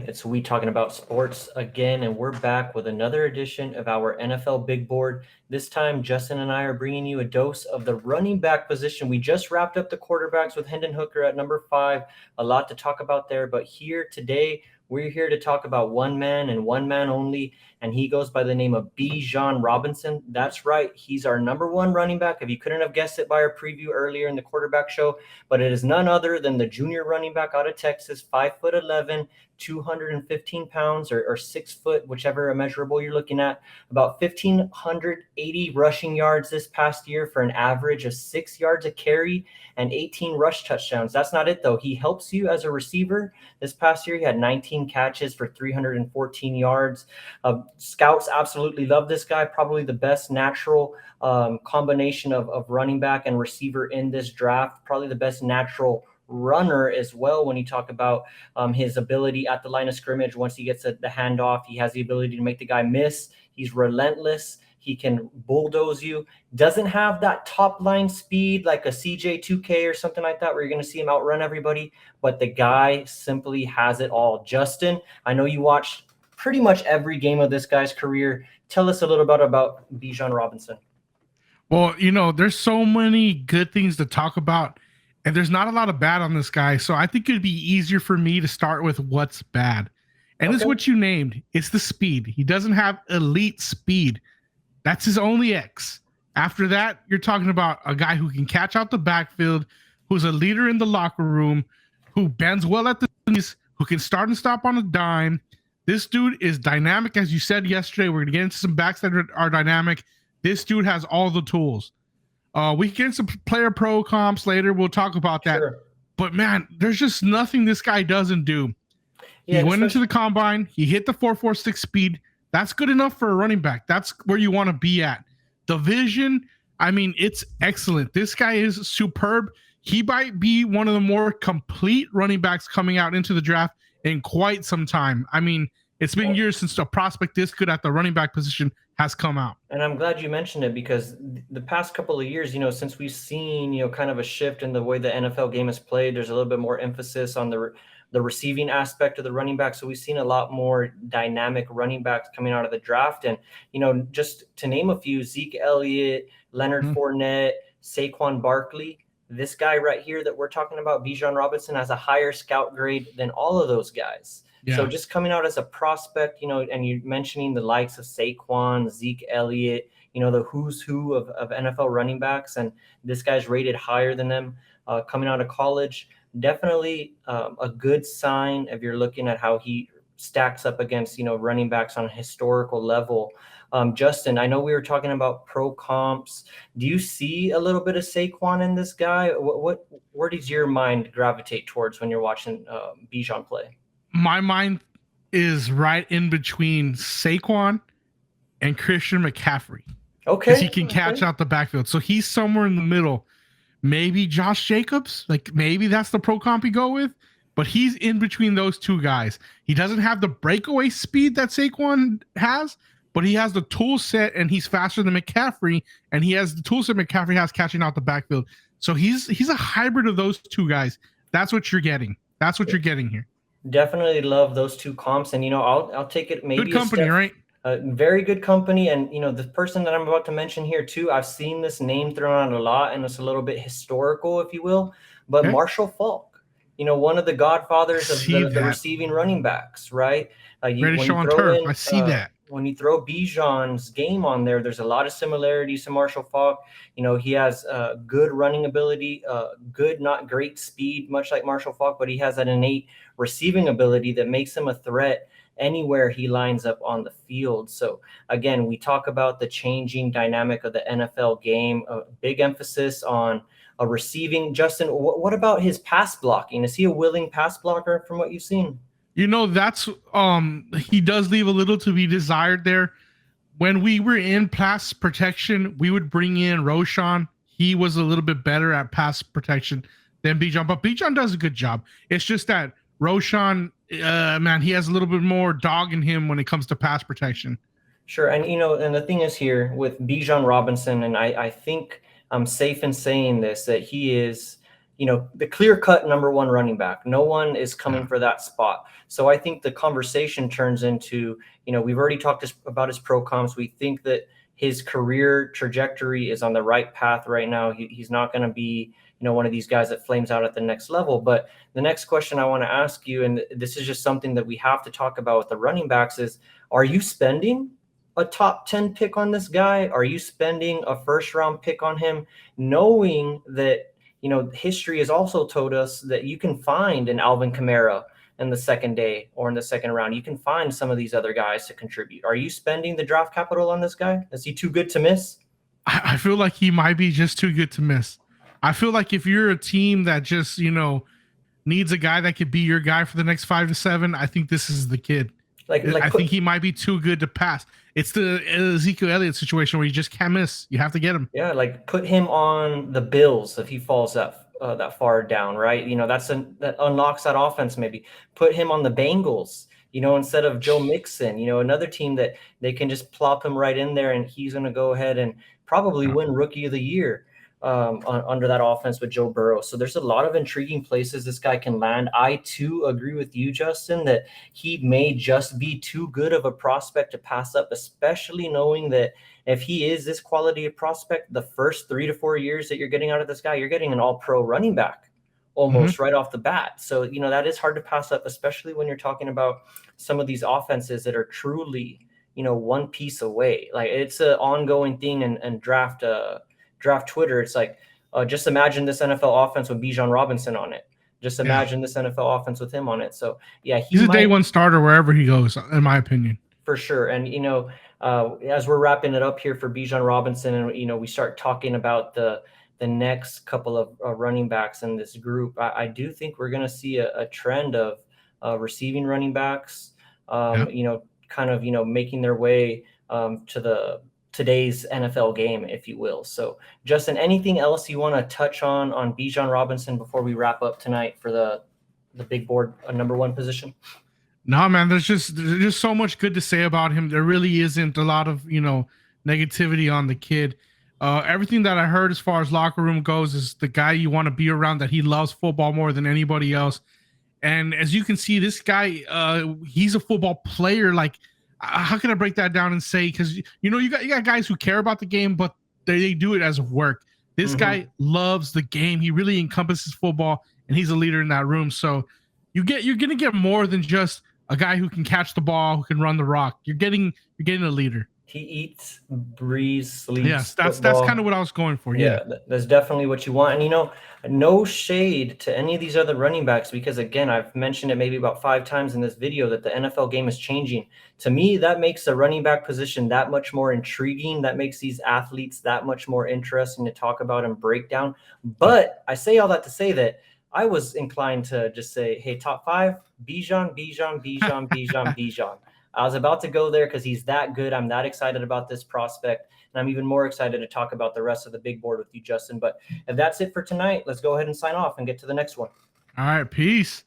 It's We Talking About Sports again, and we're back with another edition of our NFL Big Board. This time, Justin and I are bringing you a dose of the running back position. We just wrapped up the quarterbacks with Hendon Hooker at number 5. A lot to talk about there, but here today, we're here to talk about one man and one man only, and he goes by the name of Bijan Robinson. That's right, he's our number 1 running back. If you couldn't have guessed it by our preview earlier in the quarterback show, but it is none other than the junior running back out of Texas, 5'11", 215 pounds or 6 foot, whichever immeasurable you're looking at, about 1,580 rushing yards this past year for an average of 6 yards a carry and 18 rush touchdowns. That's not it, though. He helps you as a receiver. This past year, he had 19 catches for 314 yards. Scouts absolutely love this guy, probably the best natural combination of running back and receiver in this draft, probably the best natural runner as well. When you talk about his ability at the line of scrimmage, once he gets the handoff, he has the ability to make the guy miss. He's relentless. He can bulldoze you. Doesn't have that top line speed like a CJ2K or something like that, where you're going to see him outrun everybody. But the guy simply has it all. Justin, I know you watched pretty much every game of this guy's career. Tell us a little bit about Bijan Robinson. Well, there's so many good things to talk about, and there's not a lot of bad on this guy. So I think it'd be easier for me to start with what's bad. And It's what you named. It's the speed. He doesn't have elite speed. That's his only X. After that, you're talking about a guy who can catch out the backfield, who's a leader in the locker room, who bends well at the knees, who can start and stop on a dime. This dude is dynamic, as you said yesterday. We're going to get into some backs that are dynamic. This dude has all the tools. We can get some player pro comps later. We'll talk about that. Sure. But, man, there's just nothing this guy doesn't do. Yeah, he went into the combine. He hit the 4.46 speed. That's good enough for a running back. That's where you want to be at. The vision, it's excellent. This guy is superb. He might be one of the more complete running backs coming out into the draft in quite some time. It's been years since a prospect this good at the running back position has come out. And I'm glad you mentioned it, because the past couple of years, since we've seen, kind of a shift in the way the NFL game is played, there's a little bit more emphasis on the receiving aspect of the running back. So we've seen a lot more dynamic running backs coming out of the draft. And, just to name a few, Zeke Elliott, Leonard Fournette, Saquon Barkley, this guy right here that we're talking about, Bijan Robinson, has a higher scout grade than all of those guys. Yeah. So just coming out as a prospect, and you're mentioning the likes of Saquon, Zeke Elliott, the who's who of NFL running backs, and this guy's rated higher than them coming out of college. Definitely a good sign if you're looking at how he stacks up against, running backs on a historical level. Justin, I know we were talking about pro comps. Do you see a little bit of Saquon in this guy? Where does your mind gravitate towards when you're watching Bijan play? My mind is right in between Saquon and Christian McCaffrey. Okay. Because he can catch out the backfield. So he's somewhere in the middle. Maybe Josh Jacobs. Maybe that's the pro comp you go with. But he's in between those two guys. He doesn't have the breakaway speed that Saquon has, but he has the tool set, and he's faster than McCaffrey, and he has the tool set McCaffrey has catching out the backfield. So he's a hybrid of those two guys. That's what you're getting. That's what you're getting here. Definitely love those two comps, and I'll take it maybe good company, right? Very good company, and the person that I'm about to mention here too, I've seen this name thrown out a lot, and it's a little bit historical, if you will. But okay. Marshall Faulk, one of the godfathers of the receiving running backs, right? Greatest show on turf. I see that. When you throw Bijan's game on there, there's a lot of similarities to Marshall Faulk. He has good running ability, good, not great speed, much like Marshall Faulk, but he has that innate receiving ability that makes him a threat anywhere he lines up on the field. So again, we talk about the changing dynamic of the NFL game, a big emphasis on a receiving. Justin, what about his pass blocking? Is he a willing pass blocker from what you've seen? That's he does leave a little to be desired there. When we were in pass protection, we would bring in Roshan. He was a little bit better at pass protection than Bijan, but Bijan does a good job. It's just that Roshan, man, he has a little bit more dog in him when it comes to pass protection. Sure, and and the thing is here with Bijan Robinson, and I think I'm safe in saying this, that he is the clear-cut number one running back. No one is coming for that spot. So I think the conversation turns into, we've already talked about his pro comps. We think that his career trajectory is on the right path right now. He's not going to be, one of these guys that flames out at the next level. But the next question I want to ask you, and this is just something that we have to talk about with the running backs, is, are you spending a top 10 pick on this guy? Are you spending a first round pick on him, knowing that, history has also told us that you can find an Alvin Kamara in the second day or in the second round? You can find some of these other guys to contribute. Are you spending the draft capital on this guy? Is he too good to miss? I feel like he might be just too good to miss. I feel like if you're a team that just, needs a guy that could be your guy for the next 5 to 7, I think this is the kid. I think he might be too good to pass. It's the Ezekiel Elliott situation where you just can't miss. You have to get him. Yeah, like put him on the Bills if he falls that far down, right? That unlocks that offense. Maybe put him on the Bengals, instead of Joe Mixon. Another team that they can just plop him right in there, and he's going to go ahead and probably win Rookie of the Year under that offense with Joe Burrow. So there's a lot of intriguing places this guy can land. I too agree with you, Justin, that he may just be too good of a prospect to pass up, especially knowing that if he is this quality of prospect, the first 3 to 4 years that you're getting out of this guy, you're getting an all-pro running back almost right off the bat. So, that is hard to pass up, especially when you're talking about some of these offenses that are truly, one piece away. Like, it's an ongoing thing and draft Twitter. It's like, just imagine this NFL offense with Bijan Robinson on it. Just imagine this NFL offense with him on it. So yeah, he's a day one starter wherever he goes, in my opinion. For sure. And, as we're wrapping it up here for Bijan Robinson, and, we start talking about the next couple of running backs in this group, I do think we're going to see a trend of receiving running backs, kind of, making their way to today's NFL game, if you will. So, Justin, anything else you want to touch on Bijan Robinson before we wrap up tonight for the big board number one position? No, man, there's just so much good to say about him. There really isn't a lot of, negativity on the kid. Everything that I heard as far as locker room goes is the guy you want to be around, that he loves football more than anybody else. And as you can see, this guy, he's a football player. Like, how can I break that down and say, because you got guys who care about the game, but they do it as work. This guy loves the game. He really encompasses football, and he's a leader in that room. So you're gonna get more than just a guy who can catch the ball, who can run the rock. You're getting a leader. He eats, breathes, sleeps. Yes, that's kind of what I was going for. Yeah, that's definitely what you want. And no shade to any of these other running backs, because again, I've mentioned it maybe about 5 times in this video that the NFL game is changing. To me, that makes the running back position that much more intriguing. That makes these athletes that much more interesting to talk about and break down. But I say all that to say that I was inclined to just say, hey, top 5, Bijan. I was about to go there because he's that good. I'm that excited about this prospect, and I'm even more excited to talk about the rest of the big board with you, Justin. But if that's it for tonight, let's go ahead and sign off and get to the next one. All right, peace.